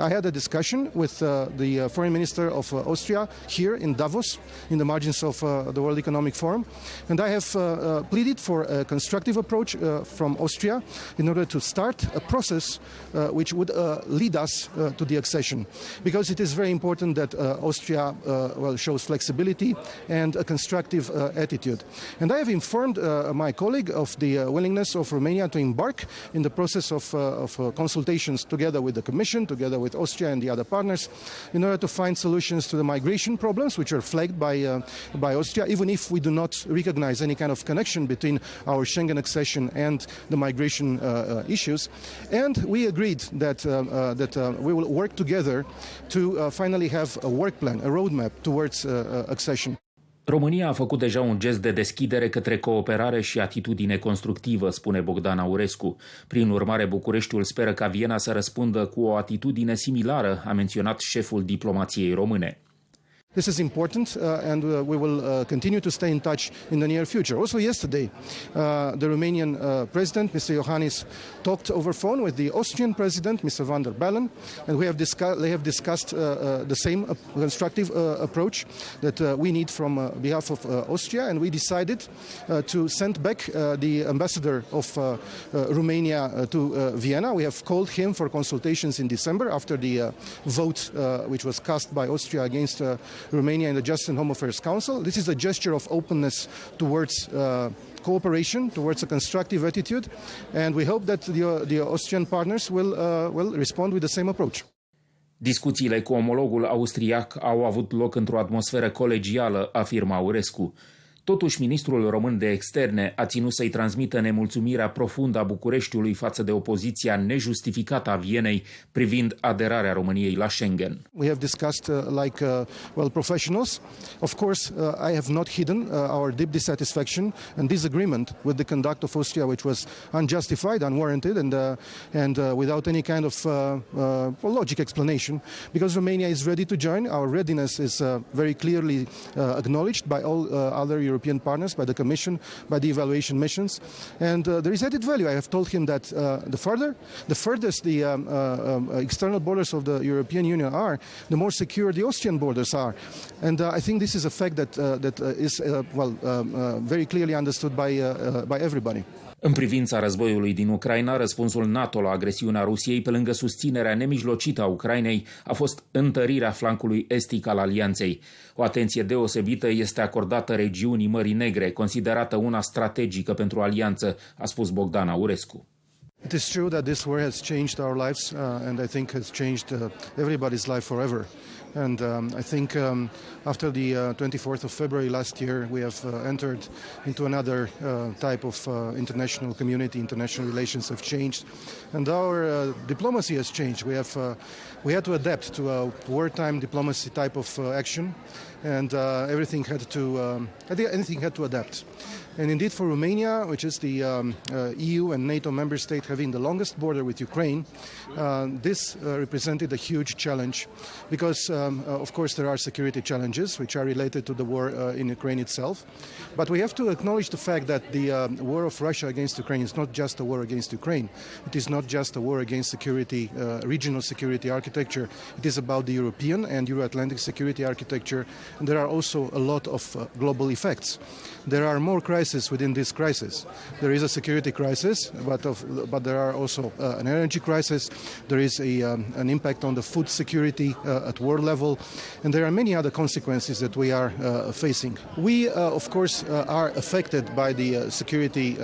I had a discussion with the foreign minister of Austria here in Davos, in the margins of the World Economic Forum, and I have pleaded for a constructive approach from Austria in order to start a process which would lead us to the accession, because it is very important that Austria shows flexibility and a constructive attitude. And I have informed my colleague of the willingness of Romania to embark in the process of consultations together with the Commission, together with Austria and the other partners, in order to find solutions to the migration problems which are flagged by Austria, even if we do not recognize any kind of connection between our Schengen accession and the migration issues. And we agreed that we will work together to finally have a work plan, a roadmap towards accession. România a făcut deja un gest de deschidere către cooperare și atitudine constructivă, spune Bogdan Aurescu. Prin urmare, Bucureștiul speră ca Viena să răspundă cu o atitudine similară, a menționat șeful diplomației române. This is important, and we will continue to stay in touch in the near future. Also yesterday, the Romanian president, Mr. Iohannis, talked over phone with the Austrian president, Mr. van der Bellen, and they have discussed the same constructive approach that we need from behalf of Austria, and we decided to send back the ambassador of Romania to Vienna. We have called him for consultations in December after the vote which was cast by Austria against Romania in the Justice and Home Affairs Council. This is a gesture of openness towards cooperation, towards a constructive attitude, and we hope that the Austrian partners will respond with the same approach. Discuțiile cu omologul austriac au avut loc într-o atmosferă colegială, afirmă Aurescu. Totuși, ministrul român de externe a ținut să-i transmită nemulțumirea profundă a Bucureștiului față de opoziția nejustificată a Vienei privind aderarea României la Schengen. We have discussed professionals. Of course, I have not hidden our deep dissatisfaction and disagreement with the conduct of Austria, which was unjustified, unwarranted, and without any kind of logic explanation. Because Romania is ready to join, our readiness is very clearly acknowledged by all other European partners, by the Commission, by the evaluation missions, and there is added value. I have told him that the furthest the external borders of the European Union are, the more secure the Austrian borders are, and I think this is a fact that is very clearly understood by everybody. În privința războiului din Ucraina, răspunsul NATO la agresiunea Rusiei, pe lângă susținerea nemijlocită a Ucrainei, a fost întărirea flancului estic al alianței. O atenție deosebită este acordată regiunii Mării Negre, considerată una strategică pentru alianță, a spus Bogdan Aurescu. It is true that this war has changed our lives, and I think has changed everybody's life forever. And I think after the 24th of February last year, we have entered into another type of international community. International relations have changed, and our diplomacy has changed. We had to adapt to a wartime diplomacy type of action, and anything had to adapt. And indeed, for Romania, which is the EU and NATO member state having the longest border with Ukraine, this represented a huge challenge because, of course, there are security challenges which are related to the war in Ukraine itself. But we have to acknowledge the fact that the war of Russia against Ukraine is not just a war against Ukraine. It is not just a war against security, regional security architecture. It is about the European and Euro-Atlantic security architecture. And there are also a lot of global effects. There are more crises within this crisis. There is a security crisis, but there are also an energy crisis. There is an impact on the food security at world level, and there are many other consequences that we are facing. We, of course, are affected by the security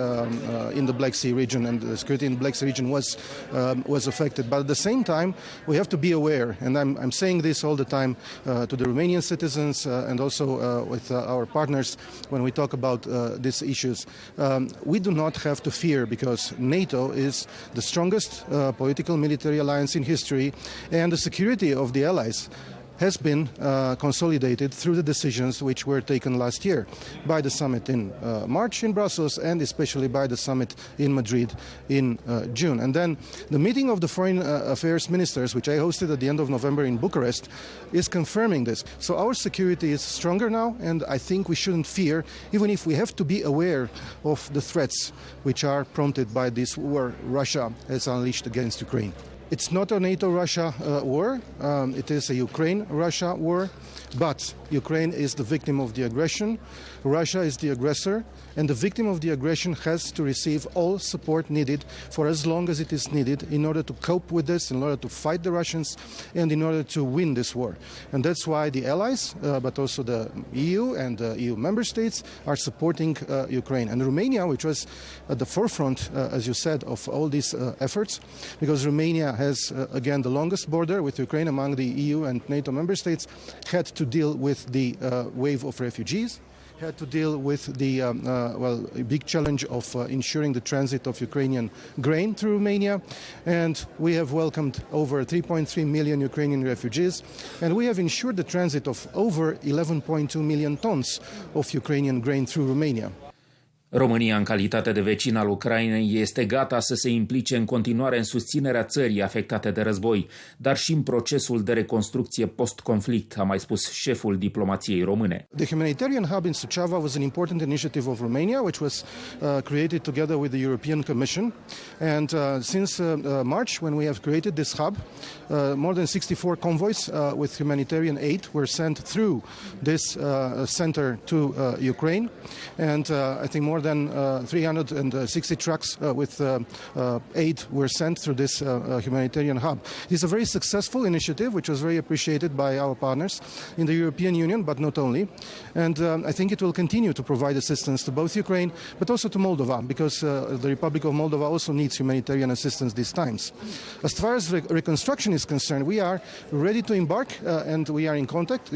in the Black Sea region, and the security in the Black Sea region was affected. But at the same time, we have to be aware, and I'm saying this all the time to the Romanian citizens and also with our partners when we talk about these issues. We do not have to fear, because NATO is the strongest political military alliance in history, and the security of the allies has been consolidated through the decisions which were taken last year by the summit in March in Brussels, and especially by the summit in Madrid in June. And then the meeting of the foreign affairs ministers, which I hosted at the end of November in Bucharest, is confirming this. So our security is stronger now, and I think we shouldn't fear, even if we have to be aware of the threats which are prompted by this war Russia has unleashed against Ukraine. It's not a NATO-Russia war. It is a Ukraine-Russia war. But Ukraine is the victim of the aggression. Russia is the aggressor. And the victim of the aggression has to receive all support needed for as long as it is needed in order to cope with this, in order to fight the Russians, and in order to win this war. And that's why the allies, but also the EU and the EU member states are supporting Ukraine. And Romania, which was at the forefront, as you said, of all these efforts, because Romania has, again, the longest border with Ukraine among the EU and NATO member states, had to deal with the wave of refugees, had to deal with the big challenge of ensuring the transit of Ukrainian grain through Romania. And we have welcomed over 3.3 million Ukrainian refugees, and we have ensured the transit of over 11.2 million tons of Ukrainian grain through Romania. România, în calitate de vecin al Ucrainei, este gata să se implice în continuare în susținerea țării afectate de război, dar și în procesul de reconstrucție post-conflict, a mai spus șeful diplomației române. The humanitarian hub in Suceava was an important initiative of Romania, which was created together with the European Commission. And since March, when we have created this hub, more than 64 convoys with humanitarian aid were sent through this center to Ukraine. And I think more than 360 trucks with aid were sent through this humanitarian hub. It is a very successful initiative, which was very appreciated by our partners in the European Union, but not only. And I think it will continue to provide assistance to both Ukraine, but also to Moldova, because the Republic of Moldova also needs humanitarian assistance these times. As far as reconstruction is concerned, we are ready to embark, and we are in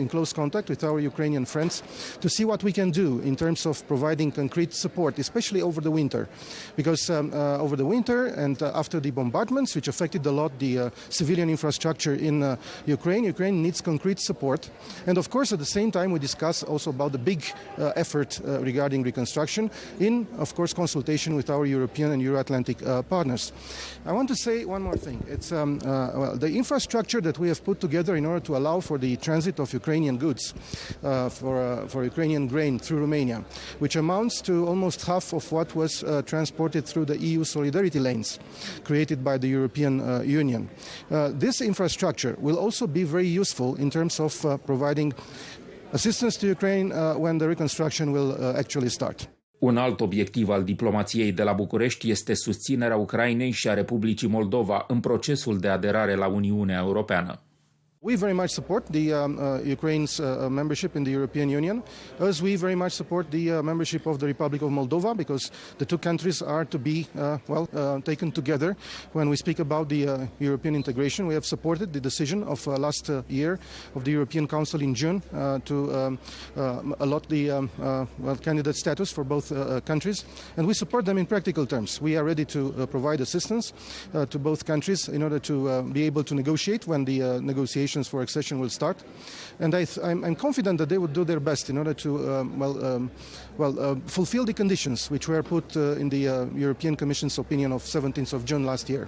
close contact with our Ukrainian friends to see what we can do in terms of providing concrete support, especially over the winter, because over the winter and after the bombardments, which affected a lot the civilian infrastructure in Ukraine needs concrete support. And of course, at the same time, we discuss also about the big effort regarding reconstruction in, of course, consultation with our European and Euro-Atlantic partners. I want to say one more thing. It's the infrastructure that we have put together in order to allow for the transit of Ukrainian goods, for Ukrainian grain through Romania, which amounts to almost half of what was transported through the EU solidarity lanes created by the European Union. This infrastructure will also be very useful in terms of providing assistance to Ukraine when the reconstruction will actually start. Un alt obiectiv al diplomației de la București este susținerea Ucrainei și a Republicii Moldova în procesul de aderare la Uniunea Europeană. We very much support the Ukraine's membership in the European Union, as we very much support the membership of the Republic of Moldova, because the two countries are to be taken together. When we speak about the European integration, we have supported the decision of last year of the European Council in June to allot the candidate status for both countries, and we support them in practical terms. We are ready to provide assistance to both countries in order to be able to negotiate when the negotiations for accession will start, and I'm confident that they would do their best in order to fulfill the conditions which were put in the European Commission's opinion of 17th of June last year.